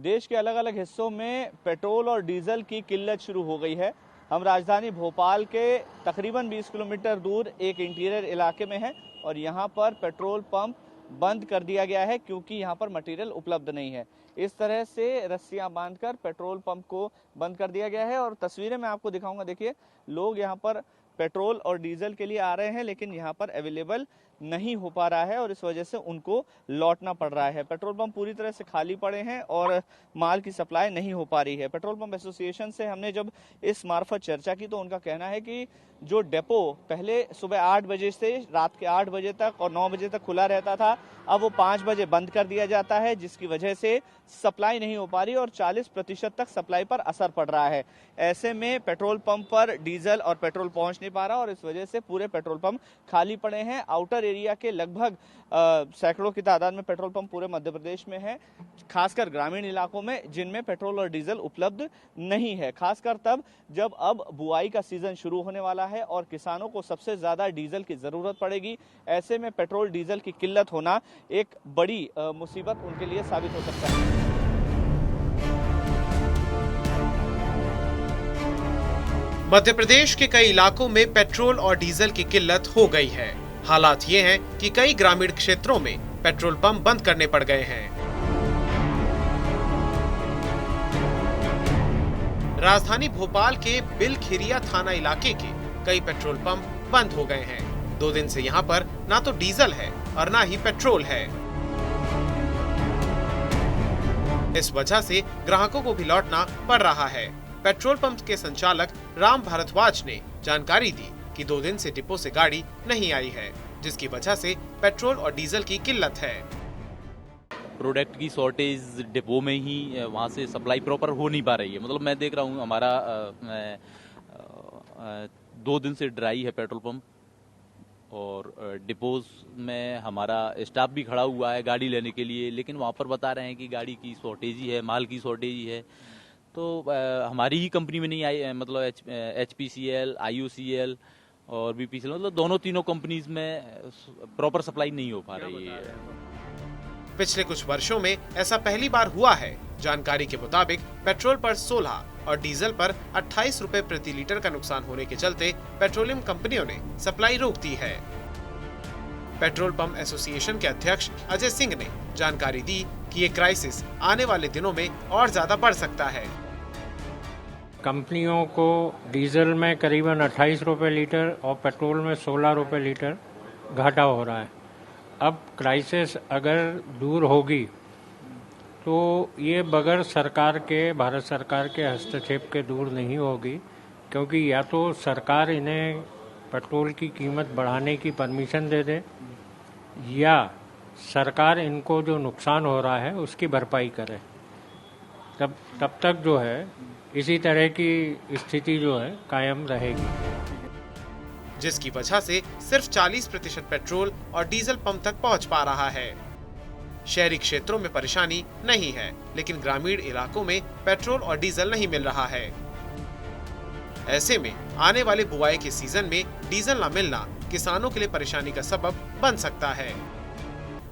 देश के अलग अलग हिस्सों में पेट्रोल और डीजल की किल्लत शुरू हो गई है। हम राजधानी भोपाल के तकरीबन 20 किलोमीटर दूर एक इंटीरियर इलाके में हैं और यहाँ पर पेट्रोल पंप बंद कर दिया गया है क्योंकि यहाँ पर मटेरियल उपलब्ध नहीं है। इस तरह से रस्सियां बांधकर पेट्रोल पंप को बंद कर दिया गया है और तस्वीरें मैं आपको दिखाऊंगा। देखिए, लोग यहाँ पर पेट्रोल और डीजल के लिए आ रहे हैं लेकिन यहाँ पर अवेलेबल नहीं हो पा रहा है और इस वजह से उनको लौटना पड़ रहा है। पेट्रोल पंप पूरी तरह से खाली पड़े हैं और माल की सप्लाई नहीं हो पा रही है। पेट्रोल पंप एसोसिएशन से हमने जब इस मार्फत चर्चा की तो उनका कहना है कि जो डेपो पहले सुबह 8 बजे से रात के 8 बजे तक और 9 बजे तक खुला रहता था, अब वो 5 बजे बंद कर दिया जाता है, जिसकी वजह से सप्लाई नहीं हो पा रही और 40% तक सप्लाई पर असर पड़ रहा है। ऐसे में पेट्रोल पंप पर डीजल और पेट्रोल पहुंच नहीं पा रहा और इस वजह से पूरे पेट्रोल पंप खाली पड़े हैं। आउटर एरिया के लगभग सैकड़ों की तादाद में पेट्रोल पंप पूरे मध्य प्रदेश में है, खासकर ग्रामीण इलाकों में जिनमें पेट्रोल और डीजल उपलब्ध नहीं है, खासकर तब जब अब बुआई का सीजन शुरू होने वाला है और किसानों को सबसे ज्यादा डीजल की जरूरत पड़ेगी। ऐसे में पेट्रोल डीजल की किल्लत होना एक बड़ी मुसीबत उनके लिए साबित हो सकता है। मध्य प्रदेश के कई इलाकों में पेट्रोल और डीजल की किल्लत हो गई है। हालात ये हैं कि कई ग्रामीण क्षेत्रों में पेट्रोल पंप बंद करने पड़ गए हैं। राजधानी भोपाल के बिलखिरिया थाना इलाके के कई पेट्रोल पंप बंद हो गए हैं। 2 दिन से यहाँ पर ना तो डीजल है और ना ही पेट्रोल है। इस वजह से ग्राहकों को भी लौटना पड़ रहा है। पेट्रोल पंप के संचालक राम भारद्वाज ने जानकारी दी कि 2 दिन से डिपो से गाड़ी नहीं आई है, जिसकी वजह से पेट्रोल और डीजल की किल्लत है। प्रोडक्ट की शॉर्टेज डिपो में ही वहाँ से सप्लाई प्रॉपर हो नहीं पा रही है। मतलब मैं देख रहा हूँ हमारा 2 दिन से ड्राई है पेट्रोल पंप और डिपोज में हमारा स्टाफ भी खड़ा हुआ है गाड़ी लेने के लिए, लेकिन वहाँ पर बता रहे हैं कि गाड़ी की शॉर्टेज ही है, माल की शॉर्टेज ही है। तो हमारी ही कंपनी में नहीं आई, मतलब HPCL, IOCL और BPCL, मतलब दोनों तीनों कंपनीज में प्रॉपर सप्लाई नहीं हो पा रही है। पिछले कुछ वर्षों में ऐसा पहली बार हुआ है। जानकारी के मुताबिक पेट्रोल पर 16 और डीजल पर 28 रुपए प्रति लीटर का नुकसान होने के चलते पेट्रोलियम कंपनियों ने सप्लाई रोक दी है। पेट्रोल पंप एसोसिएशन के अध्यक्ष अजय सिंह ने जानकारी दी कि ये क्राइसिस आने वाले दिनों में और ज्यादा बढ़ सकता है। कंपनियों को डीजल में करीबन 28 रुपए लीटर और पेट्रोल में 16 रुपए लीटर घाटा हो रहा है। अब क्राइसिस अगर दूर होगी तो ये बगैर सरकार के, भारत सरकार के हस्तक्षेप के दूर नहीं होगी, क्योंकि या तो सरकार इन्हें पेट्रोल की कीमत बढ़ाने की परमिशन दे दे या सरकार इनको जो नुकसान हो रहा है उसकी भरपाई करे। तब तक जो है इसी तरह की स्थिति जो है कायम रहेगी, जिसकी वजह से सिर्फ 40% पेट्रोल और डीजल पंप तक पहुंच पा रहा है। शहरी क्षेत्रों में परेशानी नहीं है, लेकिन ग्रामीण इलाकों में पेट्रोल और डीजल नहीं मिल रहा है। ऐसे में आने वाले बुआई के सीजन में डीजल न मिलना किसानों के लिए परेशानी का सबब बन सकता है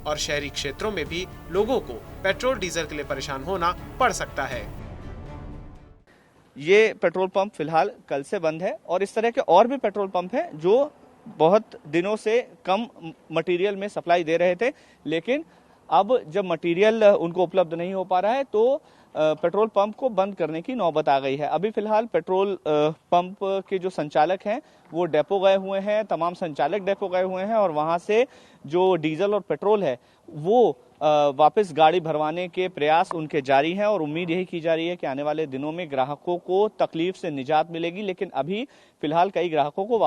और शहरी क्षेत्रों में भी लोगों को पेट्रोल डीजल के लिए परेशान होना पड़ सकता है। ये पेट्रोल पंप फिलहाल कल से बंद है और इस तरह के और भी पेट्रोल पंप हैं जो बहुत दिनों से कम मटेरियल में सप्लाई दे रहे थे, लेकिन अब जब मटेरियल उनको उपलब्ध नहीं हो पा रहा है तो पेट्रोल पंप को बंद करने की नौबत आ गई है। अभी फिलहाल पेट्रोल पंप के जो संचालक हैं वो डेपो गए हुए हैं, तमाम संचालक डेपो गए हुए हैं और वहां से जो डीजल और पेट्रोल है वो वापस गाड़ी भरवाने के प्रयास उनके जारी हैं और उम्मीद यही की जा रही है कि आने वाले दिनों में ग्राहकों को तकलीफ से निजात मिलेगी। लेकिन अभी फिलहाल कई ग्राहकों को